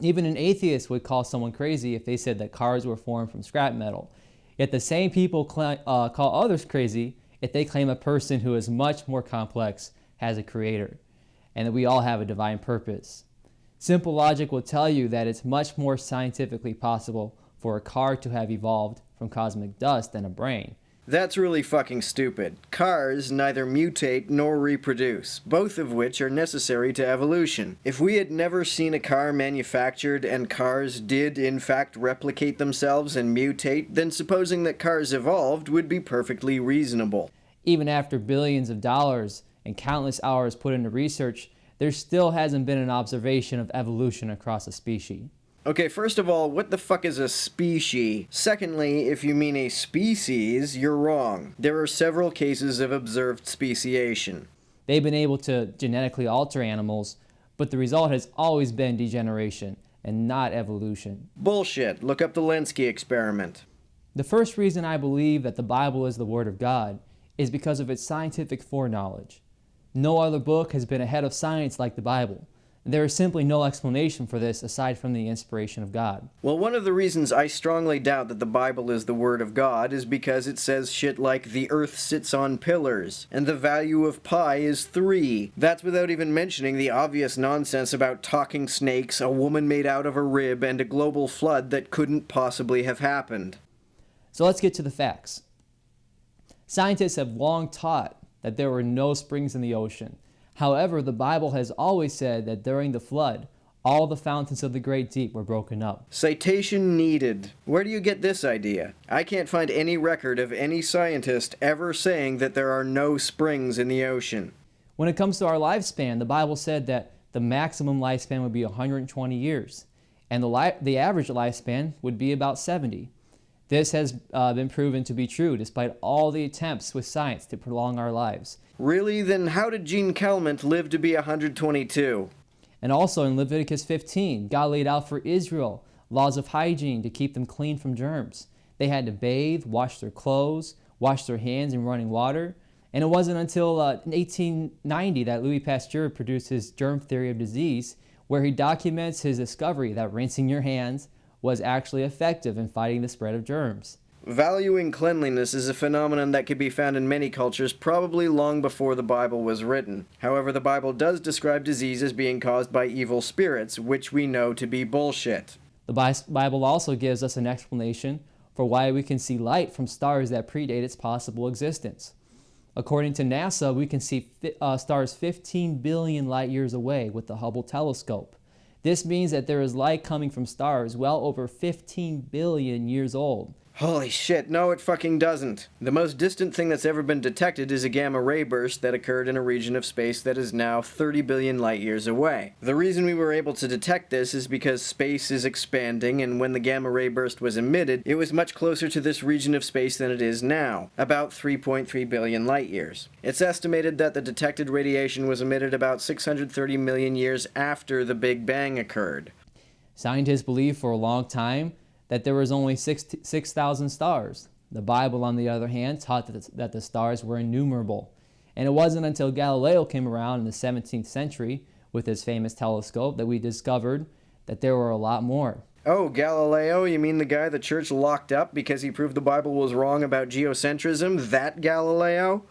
Even an atheist would call someone crazy if they said that cars were formed from scrap metal. Yet the same people call others crazy if they claim a person who is much more complex has a creator, and that we all have a divine purpose. Simple logic will tell you that it's much more scientifically possible for a car to have evolved from cosmic dust than a brain. That's really fucking stupid. Cars neither mutate nor reproduce, both of which are necessary to evolution. If we had never seen a car manufactured and cars did in fact replicate themselves and mutate, then supposing that cars evolved would be perfectly reasonable. Even after billions of dollars and countless hours put into research, there still hasn't been an observation of evolution across a species. Okay, first of all, what the fuck is a species? Secondly, if you mean a species, you're wrong. There are several cases of observed speciation. They've been able to genetically alter animals, but the result has always been degeneration and not evolution. Bullshit. Look up the Lenski experiment. The first reason I believe that the Bible is the Word of God is because of its scientific foreknowledge. No other book has been ahead of science like the Bible. There is simply no explanation for this aside from the inspiration of God. Well, one of the reasons I strongly doubt that the Bible is the Word of God is because it says shit like the earth sits on pillars, and the value of pi is 3. That's without even mentioning the obvious nonsense about talking snakes, a woman made out of a rib, and a global flood that couldn't possibly have happened. So let's get to the facts. Scientists have long taught that there were no springs in the ocean. However, the Bible has always said that during the flood, all the fountains of the great deep were broken up. Citation needed. Where do you get this idea? I can't find any record of any scientist ever saying that there are no springs in the ocean. When it comes to our lifespan, the Bible said that the maximum lifespan would be 120 years, and the average lifespan would be about 70. This has been proven to be true despite all the attempts with science to prolong our lives. Really? Then how did Gene Kelman live to be 122? And also in Leviticus 15, God laid out for Israel laws of hygiene to keep them clean from germs. They had to bathe, wash their clothes, wash their hands in running water. And it wasn't until 1890 that Louis Pasteur produced his germ theory of disease, where he documents his discovery that rinsing your hands was actually effective in fighting the spread of germs. Valuing cleanliness is a phenomenon that could be found in many cultures probably long before the Bible was written. However, the Bible does describe disease as being caused by evil spirits, which we know to be bullshit. The Bible also gives us an explanation for why we can see light from stars that predate its possible existence. According to NASA, we can see stars 15 billion light years away with the Hubble telescope. This means that there is light coming from stars well over 15 billion years old. Holy shit, no it fucking doesn't. The most distant thing that's ever been detected is a gamma ray burst that occurred in a region of space that is now 30 billion light years away. The reason we were able to detect this is because space is expanding, and when the gamma ray burst was emitted, it was much closer to this region of space than it is now, about 3.3 billion light years. It's estimated that the detected radiation was emitted about 630 million years after the Big Bang occurred. Scientists believed for a long time that there was only 6,000 stars. The Bible, on the other hand, taught that the stars were innumerable. And it wasn't until Galileo came around in the 17th century with his famous telescope that we discovered that there were a lot more. Oh, Galileo? You mean the guy the church locked up because he proved the Bible was wrong about geocentrism? That Galileo?